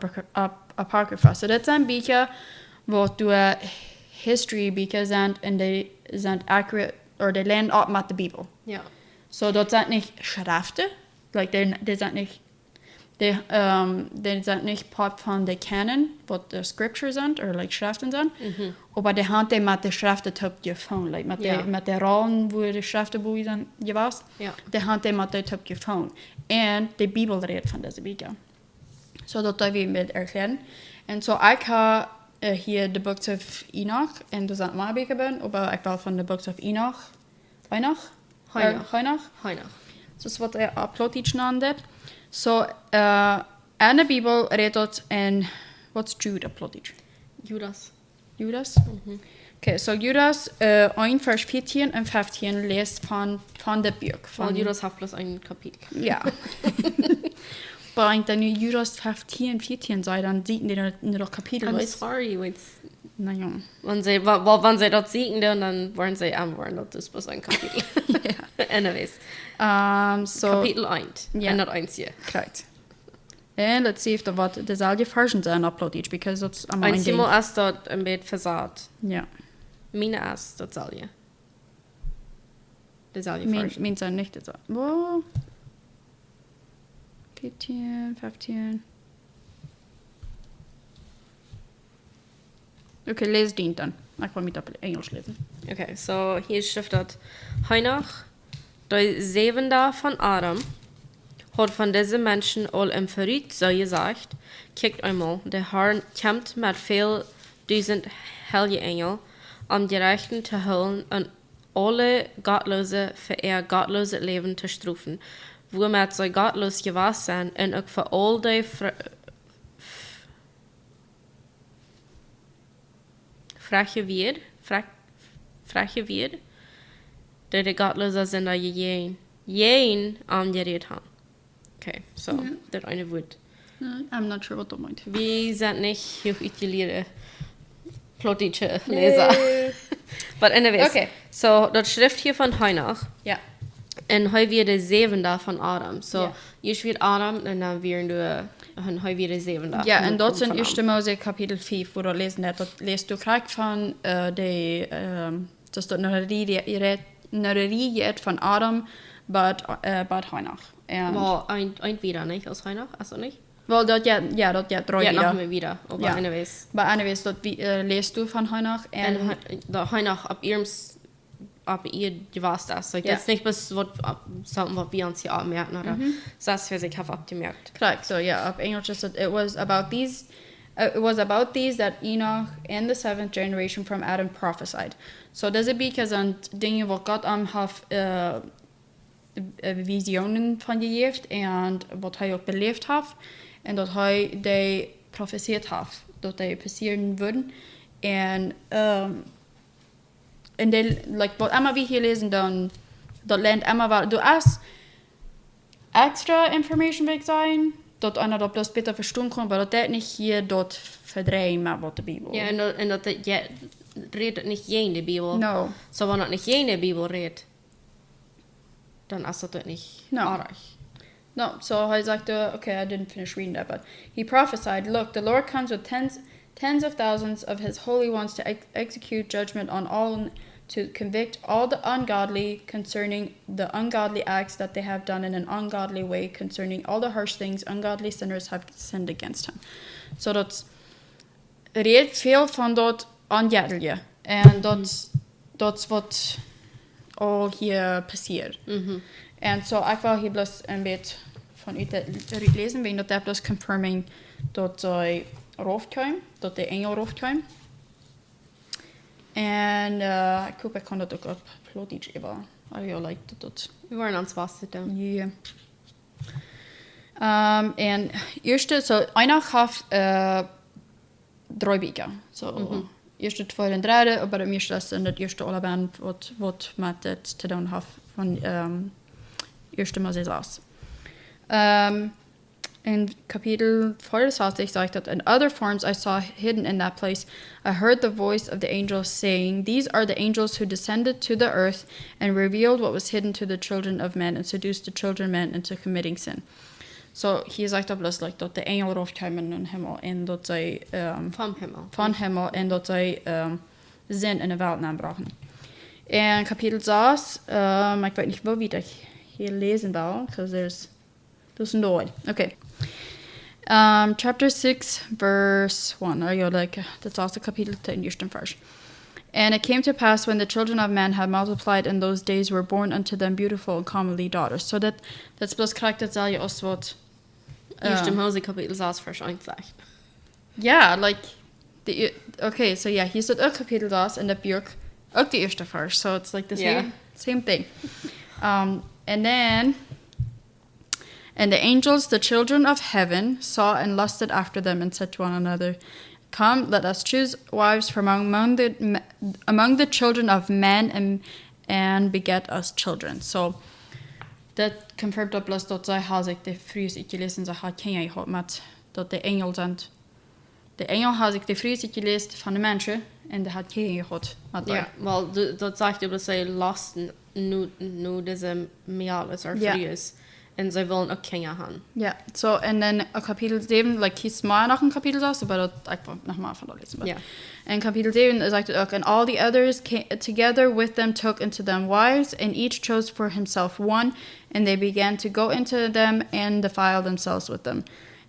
S1: Apocrypha. So dat zijn Bücher, wat door history Bücher zijn. En die zijn accurate, of die lijnen op met de Bibel.
S2: Ja.
S1: So dat zijn niet schriften. Like, die zijn niet... Die sind nicht part von der Canon, was die Scripture sind, oder like Schriften sind. Aber die haben die mit der Schriften top gefunden, like mit der Rollen, wo die Schriften wo sind gewesen.
S2: Ja.
S1: Die haben die mit der top gefunden. Und die Bibel redet von dieser Bücher. So das will ich mit erklären. Und so ich habe hier die Books of Enoch, und das sind meine Bücher, aber ich will von den Books of Enoch. Heunoch. So das wird uploadet genannt. So, in der Bibel redet in, what's Jude uploaded?
S2: Judas.
S1: Okay, so Judas 1, Vers 14 und 15 liest von der Buch.
S2: Von Judas hat bloß ein Kapitel.
S1: Ja. Aber wenn dann Judas 15, 14 sei, dann sieht die noch Kapitel.
S2: I'm sorry, wait.
S1: Naja.
S2: Wenn sie das sehen, dann wollen sie antworten, das ist bloß ein Kapitel. Anyways.
S1: So,
S2: Kapitel 1.
S1: Ja.
S2: En dat 1 hier.
S1: Correct. And let's see if the what dezelfde version zijn uploaded, because that's am
S2: Ein Simo ist dort ein bisschen versagt.
S1: Ja.
S2: Mina ist, das soll ja. Das soll ja first.
S1: Means er nicht das. Wo? 15, 15. Okay, lese den dann. Ich will mit auf Englisch lesen.
S2: Okay, so hier steht dat Heinach, der Zevende von Adam, hat von diesen Menschen all im Verriet so gesagt, kijkt einmal, der Herr kämpft mit viel 1000 heilige Engel, die Rechten zu holen und alle Gottlose für ihr gottloses Leben zu strafen, womit sie gottlos gewesen sind und auch für all die freche wird, der die Gottlose sind da jeden angeredet haben. Okay, so, das eine Wort.
S1: I'm not sure what that meint.
S2: Wir sind nicht hochitalierte plotische Leser. But anyways,
S1: Okay.
S2: So, das Schrift hier von Heinach.
S1: Ja.
S2: Und heute wird der Siebende von Adam. So,
S1: Ja.
S2: jetzt wird Adam und dann werden wir heute wird der Siebende.
S1: Ja, und dort sind 1. Mose Kapitel 5, wo du lesen hast. Dort lest du gleich von das dort eine Rede von Adam, bad Heinach.
S2: Well, ein wieder, nicht? Aus Heinach? Also nicht?
S1: Well, dort ja drei
S2: Ja,
S1: wieder.
S2: noch mal wieder. Aber
S1: Ja.
S2: anyways.
S1: Aber anyways, dort lest du von Heinach.
S2: Und der Heinach ab ihr gewusst ist. So,
S1: Ja.
S2: jetzt nicht bis was wir uns hier anmerken, oder? Das für sich have abgemerkt.
S1: Correct. So yeah, up English is it was about these. It was about these that Enoch and the seventh generation from Adam prophesied. So does it because on Dinge wo Gott have Visionen von gegeben und was er auch belebt hat und dass er die prophesiert hat, dass die passieren würden und in der like was einmal wie hier lesen dann dort lernt einmal war du hast extra information weg sein dort einer dort bloß bitte verstehen kann aber dort nicht hier dort verdrehen mal was die Bibel
S2: Ja, und das redet nicht jene Bibel.
S1: no
S2: So, wenn das nicht jene Bibel redet, dann ist das nicht
S1: No.
S2: artig.
S1: no so he sagte okay I didn't finish reading that but he prophesied look the Lord comes with tens of thousands of his holy ones to execute judgment on all and to convict all the ungodly concerning the ungodly acts that they have done in an ungodly way concerning all the harsh things ungodly sinners have sinned against him. So that's redet veel van dat ongedelige en dat wat al hier passiert. En so ik wil hier bloß een beetje van uit lezen, want dat bloß confirming dat zij rooftuin, dat de engel rooftuin. En ik hoop ik kan dat ook op plotisch hebben. I like dat.
S2: Wir waren ans Wasser da.
S1: Ja. En eerste, so einer gaf 3 Bücher. So eerste, tweede en derde, aber im eerste ist das erste allebei wat met het te doen heeft van eerste Mose 6. In Kapitel 64 sagt that in other forms I saw hidden in that place, I heard the voice of the angels saying, these are the angels who descended to the earth and revealed what was hidden to the children of men and seduced the children of men into committing sin. So hier sagt bloß like, dat de engel rofkomen in Himmel en dat zij van Himmel en dat zij zin in de wereld aanbrachten. En Kapitel 6, ik weet niet wie ik hier lezen wil, because there's no. Okay. Chapter 6, verse 1. That's also Kapitel 10, eerste vers. And it came to pass when the children of man had multiplied in those days were born unto them beautiful and comely daughters. So that's bloß korrekt, dat zal je ons wat...
S2: Eerste Mose Kapitel 6, vers 1 sagt.
S1: Yeah, like... Okay, so yeah, hier staat ook Kapitel 6 en dat björk ook de eerste vers. So it's like the same thing. And then... And the angels, the children of heaven, saw and lusted after them and said to one another, come, let us choose wives from among the children of men and beget us children. So that confirmed dat bloß dat zij had ik de vrees ik gelezen ze had ken je had met dat de engel zijn. De engel had ik de vrees ik gelezen van de mensen en de had ken je had met
S2: Ja, weil dat sagt ja, dass sie lasten nu diese Meales oder Fries. und sie wollen auch Kinder haben.
S1: Ja, so, und dann Kapitel 7, like, hieß mal noch ein Kapitel das, aber das einfach nochmal von da lesen.
S2: Ja.
S1: In Kapitel 7 sagt er auch, and all the others came together with them took into them wives, and each chose for himself one, and they began to go into them and defile themselves with them.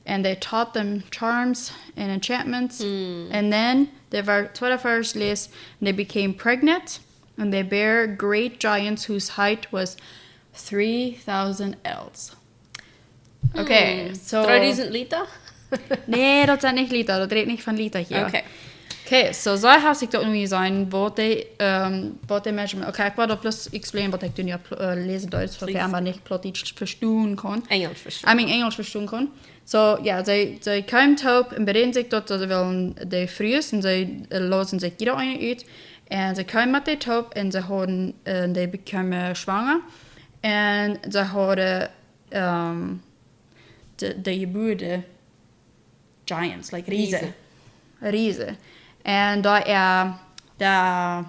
S1: And they taught them charms and enchantments. And then, the 12th verse lists, they became pregnant, and they bare great giants whose height was 3,000 ells. Okay, so...
S2: 3000 Liter?
S1: Nee, dat zijn niet liter. Dat redt niet van liter hier.
S2: Okay.
S1: Okay, so zo has ik dat nu zijn, wat de measurement... Okay, ik wil dat plus explain wat ik nu lezen Duits, voor ik maar niet plot iets verstaan kon.
S2: Engels verstaan.
S1: Engels verstaan kon. So, ja, zij komen op en bereiken zich dat ze willen de vrouwen en zij laten zich ieder een uit. En ze komen met de top en ze hadden, die bekomen zwanger. En ze hadden de geboorte giants, like riesen. En daar de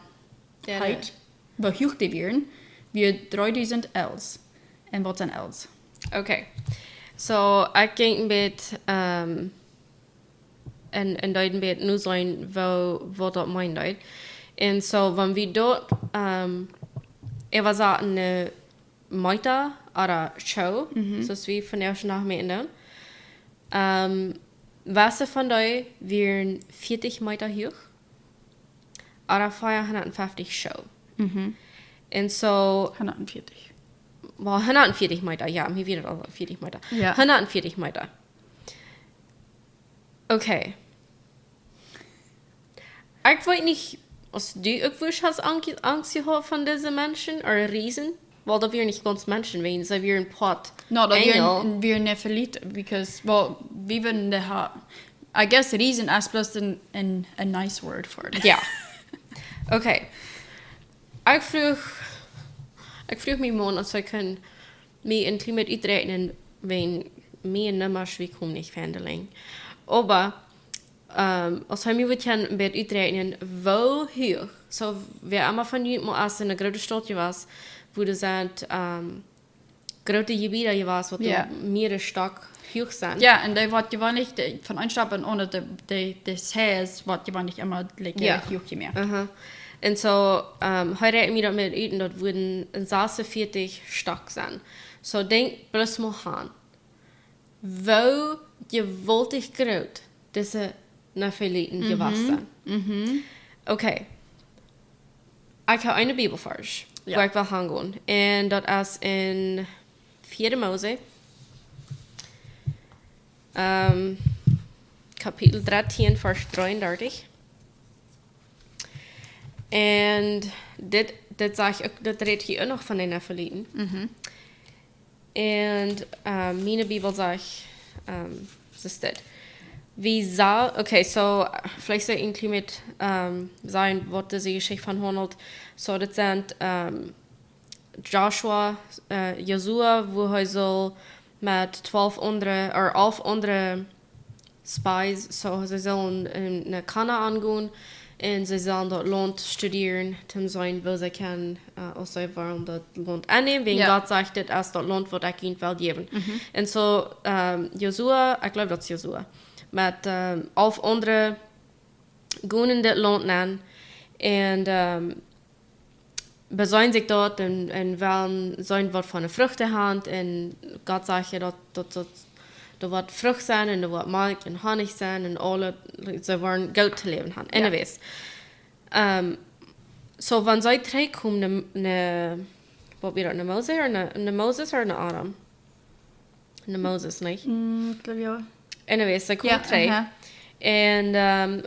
S1: height behoogd werden wie 3000 els. En wat zijn els?
S2: Okay. So, ik ging een beetje en dat een beetje nu zijn wat dat mijn deed. En so, wanneer we dat was een meter oder show, zoals we vandaag nog mee doen. Wasser von da wären 40 Meter hoch oder 450 show. Und so...
S1: 140.
S2: Well, 140 Meter, ja, mir wieder also 40 Meter.
S1: Ja.
S2: 140 Meter. Okay. Ich weiß nicht, was du wirklich hast Angst gehabt von diesen Menschen oder Riesen? Weil da wir nicht ganz Menschen, wenn sie wir ein Pot.
S1: No, da wir Nefiliten, because, well, we würden I guess Riesen is plus a nice word for it.
S2: Ja. Okay. Ich frage mich mal, als ich kann mir ein Klima uitrechnen, wenn mir nicht mehr schwierig kommt, nicht verhandeln. Aber, als ich mir ein bisschen uitrechnen, wo hoch, so, wer einmal von jemandem als in einer großen Stadt was, wo du sagst, große Gebiete was, wo mehrere stark hoch sind.
S1: Ja, und die wird gewöhnlich von Einstappen ohne das Haus wird gewöhnlich immer hoch gemerkt.
S2: Und so, heute reden wir damit uit, dat würden 46 stark sein. So, denk bloß mal an, wo gewaltig groß diese Nefiliten gewachsen sind. Okay. Ich habe eine Bibelvers, wo ich will hingehen. Und das ist in 4. Mose, Kapitel 13, Vers 33. Und das redet hier auch noch von den Nefiliten. Und meine Bibel sagt, das ist das. Okay, so, vielleicht soll ich irgendwie mit sagen, was diese Geschichte von handelt. So, das sind Joshua, Josua, wo er soll mit 11 andere Spies, so, sie sollen in Kanaan gehen. Und sie sollen dort Land studieren, um sein, wo sie können, also warum das Land annehmen, wenn Gott sagt, das ist das Land, das ich ihnen will geben. Und so, Josua, ich glaube, das ist Josua, mit 11 anderen gehen in das Land an und besäuen sich dort und wollen sein Wort von der Früchte haben und Gott sagt, dass da wird Frucht sein und da wird Milch und Honig sein und alle, sie wollen gut zu leben haben. Anyways. So, wenn sie drei kommen, was wieder, eine Mose oder eine Adam? Eine Moses, nicht?
S1: Glaube ja.
S2: Anyways, sie kommen drei. Und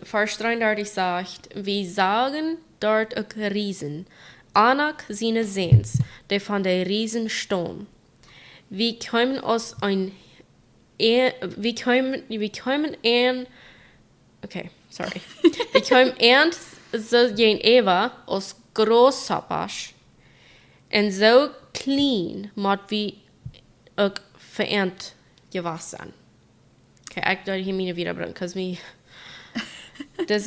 S2: Vers 33 sagt, wir sagen dort auch Riesen. Anak seine Sehens, die von der Riesen stehen. Wir kommen aus ein wir kommen ernst so gehen Eva aus Großsapasch und so clean mod wie auch verernt gewachsen. Okay, ich darf hier meine wiederbringen, because me das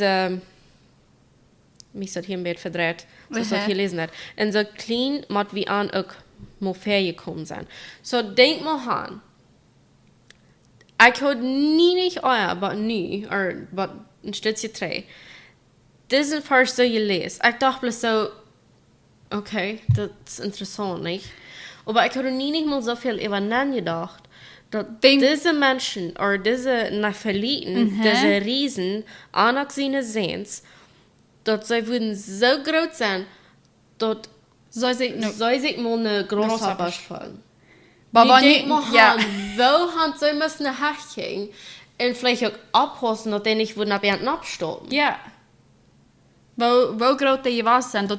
S2: mich hat hier ein bisschen verdreht, so ich hier lesen hat. Und so clean mod wie an auch mal gekommen sein. So, denk mal an. Ich habe nie nicht euer, aber nie, oder ein Stützchen 3. Das ist first so gelesen. Ich dachte bloß so, okay, das ist interessant, nicht? Aber ich habe nie nicht mal so viel über nachgedacht, dass diese Menschen, oder diese Nefiliten, diese Riesen, angesehen sind, dass sie würden so groß sein, dass soll sich mal eine Großhaber fallen. Aber ich denke mal, wo haben sie müssen haching und vielleicht auch abholen, dass die nicht würden abstoßen.
S1: Ja. Wo groß die was sind,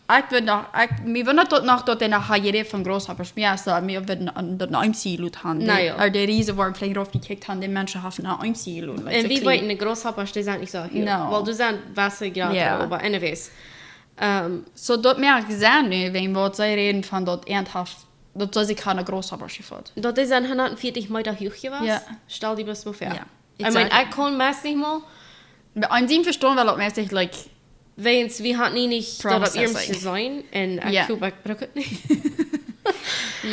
S1: wir würden dort noch dort nach Hajere von Großhaber schmieren, wir würden dort ein Silo haben. Naja. Der Riese war vielleicht drauf gekickt haben, die Menschen haben ein Silo.
S2: Und wie weit eine Großhaber steht, nicht so hier.
S1: No.
S2: Weil du sagst, Wasser gerade, aber anyways.
S1: So dort merke ich sehr nicht, wenn wir reden von dort ernsthaft, dort soll sich keine Großhaber schiffen.
S2: Dort ist 140 Meter hoch gewesen. Ja. Stell dir das mal vor.
S1: Ja.
S2: Ich meine, ich kann es nicht mal.
S1: Ein Sinn verstehen, weil es sich, like,
S2: wenn wir hatten nicht dort auf ihrem Design und ich brauche es nicht.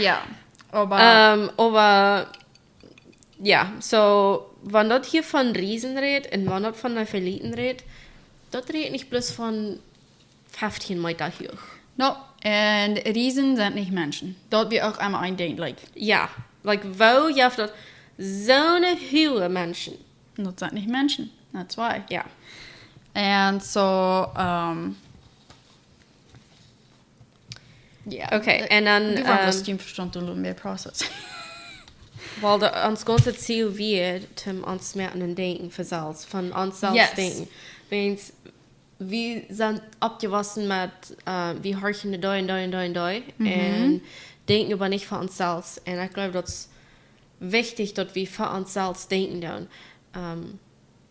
S1: Ja,
S2: aber ja, so, wenn dort hier von Riesen redet und wenn dort von Nefiliten redet, dort redet nicht bloß von 15 Meter hoch.
S1: No, und Riesen sind nicht Menschen. Dort wird auch einmal ein Ding, like.
S2: Ja, like, wo ihr habt dort so eine hohe Menschen.
S1: Das sind nicht Menschen, that's why.
S2: Ja.
S1: And so,
S2: yeah. Okay, und dann...
S1: Du warst das verstanden, du mehr Prozess.
S2: Weil uns ganze Ziel wird, uns mehr an den Denken für selbst, von uns selbst denken. Wenn wir sind abgewachsen mit, wir horchen da und denken aber nicht für uns selbst. Und ich glaube, das ist wichtig, dass wir für uns selbst denken dann.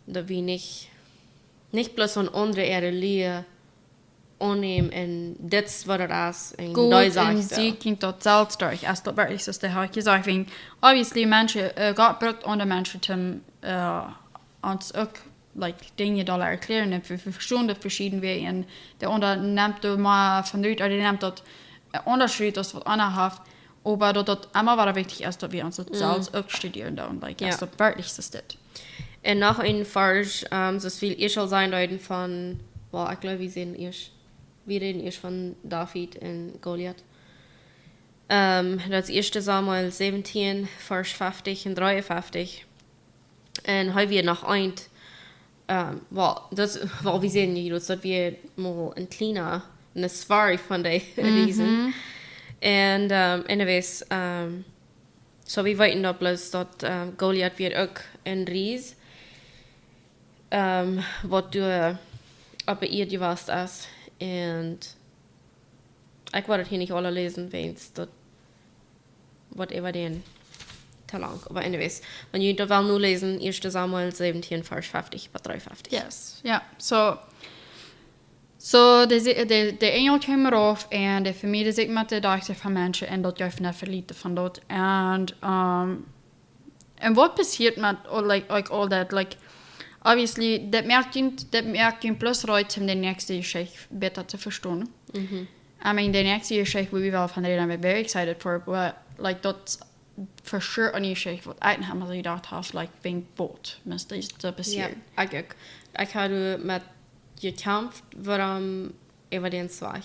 S2: Dass wir nicht bloß von anderen ihre Lehre annehmen und das, was das ist.
S1: Gut, und sie kommt dort selbst durch. Erst dort wirklich, das der hat gesagt, wenn obviously Menschen, Gott braucht andere Menschen, uns auch like, Dinge da erklären, und wir verstehen das verschieden wie und der andere nimmt mal von dort, oder der nimmt dort einen Unterschied, das was einer hat, aber dort immer war wichtig, erst dass wir uns das selbst auch studieren da und like, erst dort wirklich ist das.
S2: Und nach einem Farsch, so viel ich soll sein deuten von, well, ich glaube, wir reden erst von David und Goliath. Das erste Samuel 17, Vers 50 und 53. Und heute wir nach ein, wir sehen hier, dass wir mal ein kleiner, eine Safari von den Riesen. Und, anyways, so wir weiten da bloß, dass Goliath wird auch ein Ries. Was du aber ihr die warst as und ich werde hier nicht alle lesen, wenn es dort whatever den Talang. Aber anyways, wenn ihr da will nur lesen, 1. Samuel 17, Vers 50 bis 53.
S1: Yes, ja, so der Engel kam rauf und der Familie sich mit der Dachse von Menschen und dort dürfen Nefiliten von dort und was passiert mit like all that, like obviously, das merkt ihn plus heute, um den nächsten Geschichte besser zu verstehen. I mean, der nächste Geschichte, wo wir wel van reden, I'm very excited for, but like that's for sure een Geschichte, wat ik helemaal gedacht had, like wegen Boot, müsste das passieren.
S2: Ja, ich habe mit gekämpft, warum über den zwei.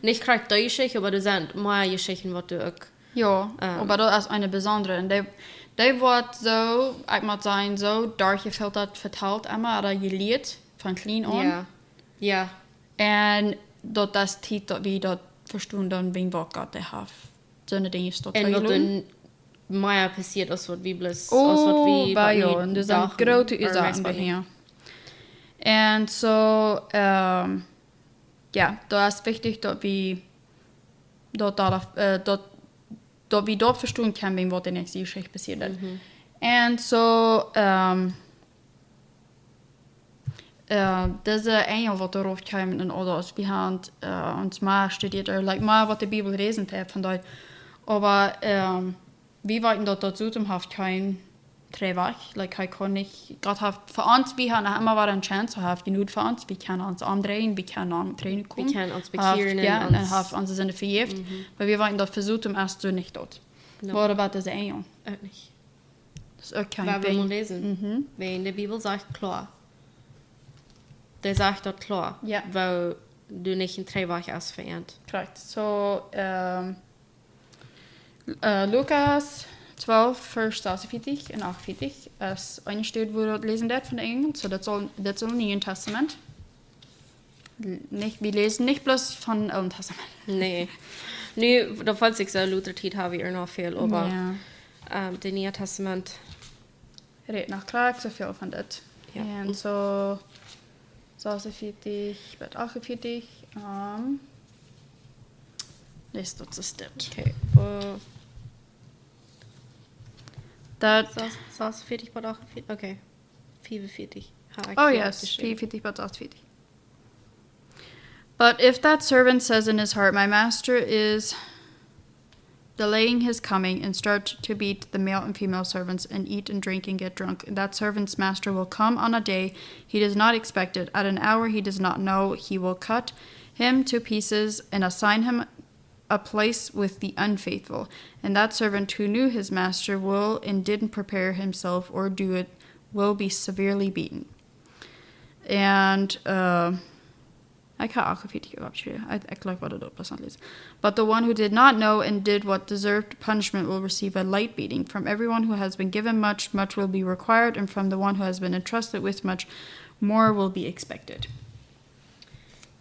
S2: Nicht gerade die Geschichte, aber das sind mehr Geschichten, was du auch.
S1: Ja, aber das ist eine besondere. Und die wird so, ich muss sagen, so dargefiltert vertelt einmal oder geleerd von klein an.
S2: Ja.
S1: Und dort das Titel, wie dort verstehen dann, wen was Gott hat. So eine Dinge ist dort
S2: und dann mehr passiert, als was wir bloß,
S1: als was wir ja, und das sind große Sachen bei mir. Und so, ja, da ist wichtig, dass wir dort verstehen können, was der nächste Geschichte passiert hat. Und so, diese Engel, die darauf kamen und alles, wir haben uns mal studiert, like mal, was die Bibel lesen hat von dort. Aber wir wollten dort dazu zum Haft kein trevach, like hij kon niet, gerade für uns, wir haben immer wieder eine Chance gehabt, genug für uns, wir können uns andrehen, wir können am Training kommen.
S2: Wir können uns bekehren.
S1: Ja, und haben unsere Sinne verjeft, weil wir waren dort versucht, erst so nicht dort.
S2: No.
S1: Wat about deze engel?
S2: Ook niet.
S1: Dat is ook geen
S2: Waar we
S1: ding.
S2: moeten lezen. Wie in de Bibel zegt klaar. Der sagt dort klar.
S1: Ja.
S2: Weil du nicht in 3 Wochen als verehrt.
S1: Correct. So, Lukas 12, Vers 46 en 48 is een stuk waar we lezen dat van de engel. So, dat is het Nieuwe Testament. Wir lesen nicht bloß von Alten Testament.
S2: Nee. Nu, da falls ich so Luther-Tiet habe ich noch viel, aber
S1: Ja.
S2: das Neue Testament.
S1: Redt nach Krag, so viel von das.
S2: Ja.
S1: Und so 46, bis 48. Lest uns das dit.
S2: Okay.
S1: Dat,
S2: 46 bis 48? Okay. 44.
S1: oh yes, 44 bis 48. But if that servant says in his heart, my master is delaying his coming, and start to beat the male and female servants, and eat and drink and get drunk, that servant's master will come on a day he does not expect it, at an hour he does not know. He will cut him to pieces and assign him a place with the unfaithful. And that servant who knew his master will and didn't prepare himself or do it will be severely beaten. And I can't I like what it is. But the one who did not know and did what deserved punishment will receive a light beating. From everyone who has been given much, much will be required, and from the one who has been entrusted with much, more will be expected.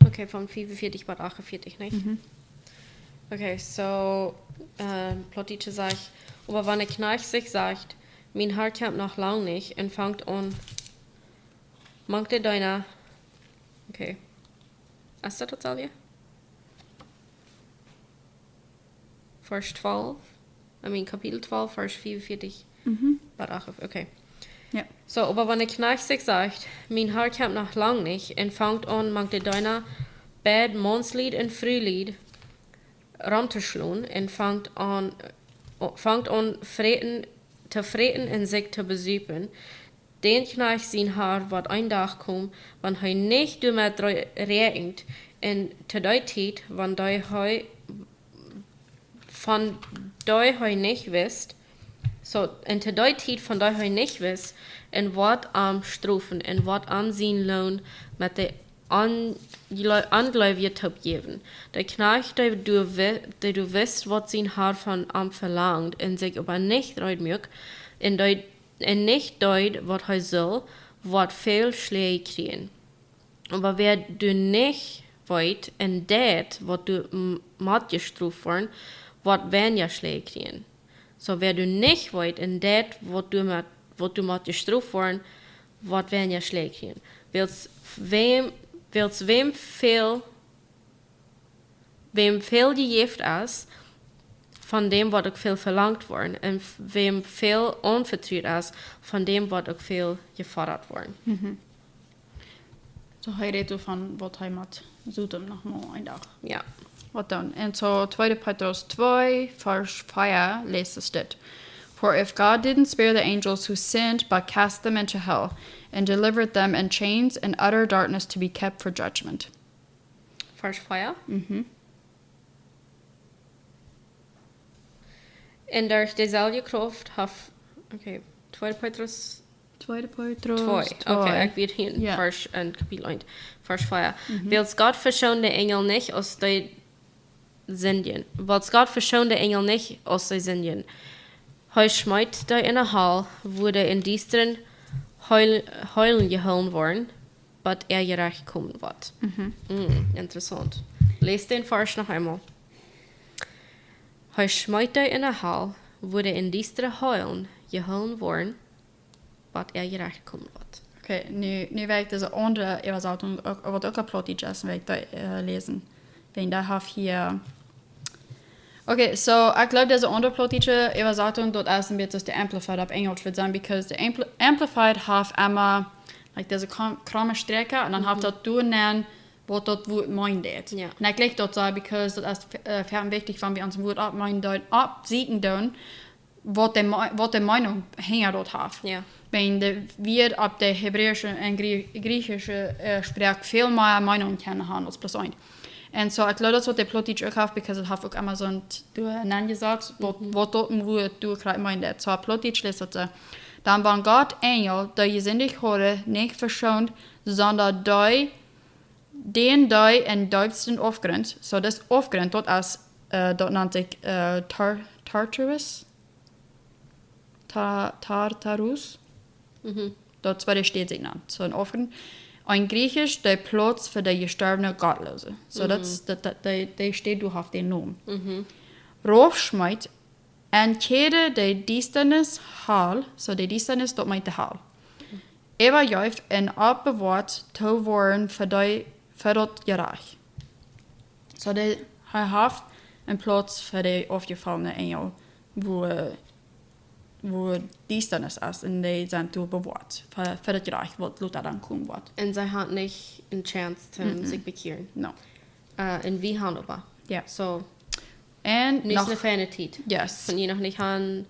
S2: Okay, von 44 bis 48, nicht? Okay, so, Plottiche sagt, aber wenn der Knecht sich sagt, mein Herr kommt noch lang nicht, und fängt an, mangt deiner, okay. Is dat Alje? Vers 12. Kapitel 12, Vers 44. Okay.
S1: Ja.
S2: So, aber wenn der Knecht sich sagt, mein Herr kommt noch lang nicht, und fängt an, mangt deiner Bad Mondslied und Frühlied rumzuschlagen, und fängt an zu freten und sich zu besüpen, den Knecht sein Haar wat ein Tag kommt, wenn hij nicht damit regnet, und zu der Zeit, wenn hij von der hij nicht wisst, so, und zu der Zeit, von der hij nicht wisst, und wat am Strafen, und wat am sein Lohn mit der Angläubige zu geben. Der Knecht, der du wisst, was sein Haar von am verlangt, und sich aber nicht reut mögt, en nicht deut, wat hij soll, wat veel Schläge kriegen. Aber wer du nicht weet, en dat, wat du mat gestraft worden, wat weniger Schläge kriegen. So, wer du nicht weet, en dat, wat du mat gestraft worden, wat weniger Schläge kriegen. Wem veel gegeven is, van dem wat ook veel verlangt wordt, en wem veel onvertrouwd is, van dem wat ook veel gefordert wordt.
S1: So hij redt van wat hij moet zoeken nog maar een dag.
S2: Ja.
S1: Wat dan? En so 2 Petrus 2, Vers 4 leest es dit. For if God didn't spare the angels who sinned, but cast them into hell, and delivered them in chains and utter darkness to be kept for judgment.
S2: Vers 4. En durch dezelfde kracht heeft, okay, 2 Petrus
S1: 2 Petrus
S2: 2. Okay, ik weet hier
S1: Ja.
S2: Vers en kapitel 1. Vers 4. Wils Gott verschont de Engel nicht aus de Sindien. Wils Gott verschont de Engel nicht aus de Sindien. Hij schmeidt de in de hal, wo de in diesteren heulen geholen worden, but gerecht kommen wird. Interessant. Lees den Vers noch einmal. Hij schmeidt de in de hal, wo de in diesteren heulen geholen worden, but gerecht kommen wird.
S1: Okay, nu wil ik deze andere übersetzung, wat ook een plotje is, wil ik dat lezen. Wenn da have hier... Okay, so ich glaube, diese andere plotje übersetzung dort ist ein bisschen der Amplified auf Englisch wird sein, because the Amplified have immer like diese kramme Strecke und dann have dort durchnehmen, was dort Wort meint.
S2: Ja.
S1: Und ich glaube dort so, because das ist wichtig, wenn wir uns ein Wort abmeinen, absiegen, wat de Meinung hängt dort hat.
S2: Ja.
S1: Wenn wir ab der hebräische und griechische Sprache viel mehr Meinung kennen haben als bloß ein. Und so, ich glaube, das wird der Plot auch have, because ich habe auch Amazon nennen gesagt, was dort wo du gerade meinst. So, Plot lässt das. Dann waren Gott Engel, die je sind dich hören, nicht verschont, sondern die den die in Deutschland aufgrund. So, das aufgrund dort als, dort nennt sich Tartarus. Tartarus. Dort zwei steht sich genannt. So ein Aufgrund. Ein Griechisch, der Platz für die gestorbene Gottlose. So, das steht du auf den Namen. Raufschmeit, en kere de Disternis Hal, so de Disternis dort meint der Hal. Ewa juif en abbewaard te worden voor dat gerecht. So, hij heeft een plaats voor de afgevallene engel, wo Disternis ist, und die sind zu bewaard. Für das Gerecht, was Luther dann kommen wird.
S2: Und sie hat nicht eine Chance, sich bekehren.
S1: No.
S2: Und wie haben wir?
S1: Ja.
S2: So,
S1: Und
S2: nicht
S1: noch,
S2: eine feine Zeit.
S1: yes.
S2: Von je noch nicht an,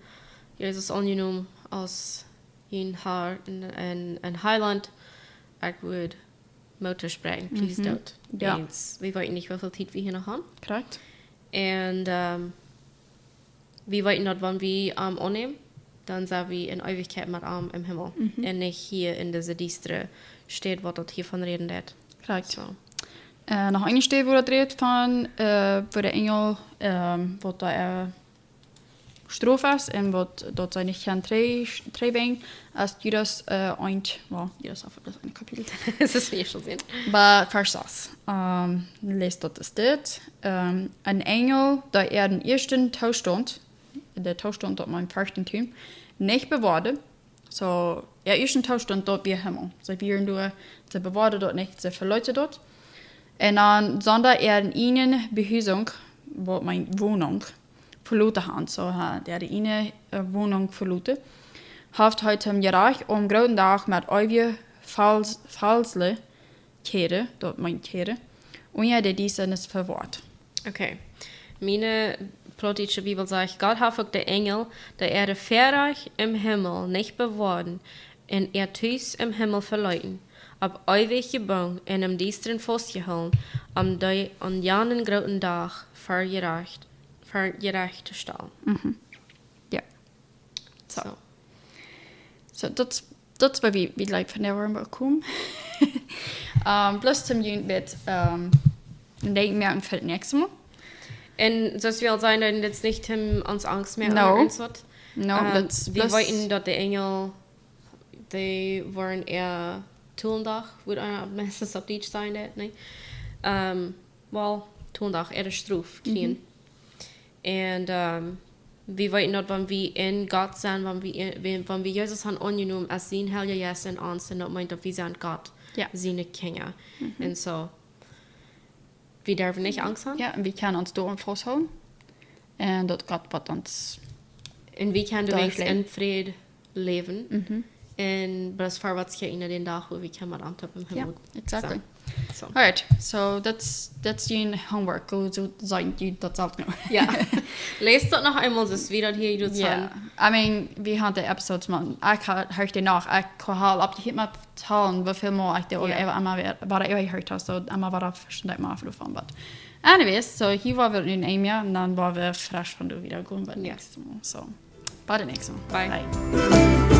S2: Jesus angenommen als ein Haar in Highland, ich würde Motor sprechen, please don't.
S1: Ja.
S2: Wir wollten nicht, wie viel Zeit wir hier noch haben.
S1: Korrekt.
S2: Und wir wollten dort, wenn wir annehmen, dann sind wir in Ewigkeit mit im Himmel. Und nicht hier in dieser düstere Stadt, wo dort hiervon reden wird.
S1: Korrekt.
S2: So.
S1: Noch eine Stelle, wo das redet von, wo der Engel, wo da Strophe ist, und wo dort seine Herren treiben, als Judas Judas auf das eine Kapitel.
S2: Das ist wie ich schon sehen.
S1: Aber Vers 6, lest dort das dort. Ein Engel, der den ersten Tauschstand, der Tauschstand dort mein Fürstentum, nicht bewahrte, so, ersten Tauschstand dort wie Himmel. Sie wären nur, sie bewahrte dort nicht, sie verleute dort. Und dann, sondern in ihnen Behüsung, wo meine Wohnung verloren haben. So, der ihnen Wohnung verloren. Haft heute im Gerecht großen Tag mit euer falsle Kehre, dort mein Kehre, und ja, der diese ist verwahrt.
S2: Okay. Meine plotische Bibel sagt, Gott hat auch der Engel, der Erde Verreich im Himmel nicht bewahren, und Tüß im Himmel verleuten. Ab ewig gebogen en am diesteren vastgehouden, an janen groten dag vergerecht te staan.
S1: Ja. So, dat war wie gleich von der Wurm kommen. Bloß zum Juni wird, denken merken für das nächste Mal.
S2: Und das will sein, dass jetzt nicht uns Angst mehr
S1: No.
S2: anschaut.
S1: No,
S2: wir wollten, dass die Engel, die waren eher Toondag, würde einer meistens auf Deutsch sein, ne? Well, Toondag, er ist Struf, kriegen. Und wir wollten dort, wenn wir in Gott sind, wenn wir Jesus haben angenommen, als sein Heilige Geist in uns, und das meint, dass wir sind Gott, seine Kinder. Und so, wir dürfen nicht Angst haben.
S1: Ja, und wir können uns durch und festhalten. Und dort Gott wird uns.
S2: Und wir können in Frieden leben. Und das vorwärts gehen in den Tag, wo wir können mit Antwort im Himmel.
S1: Ja, exactly.
S2: So.
S1: Alright, so that's your homework. Go to sagen, das auch noch.
S2: Ja. Lest das noch einmal, das wieder hier, du
S1: Yeah, I mean, wir haben die Episodes, man, ich höre die nach, ich kann halt ab die Hitmap zahlen, wie viel mehr ich die oder einmal war ich gehört habe, so einmal war das verständlich mal davon, but anyways, so hier waren wir in einem Jahr und dann waren wir frisch von der Wiederkunft beim nächsten Mal, so, bei der nächsten Mal.
S2: Bye.
S1: Bye.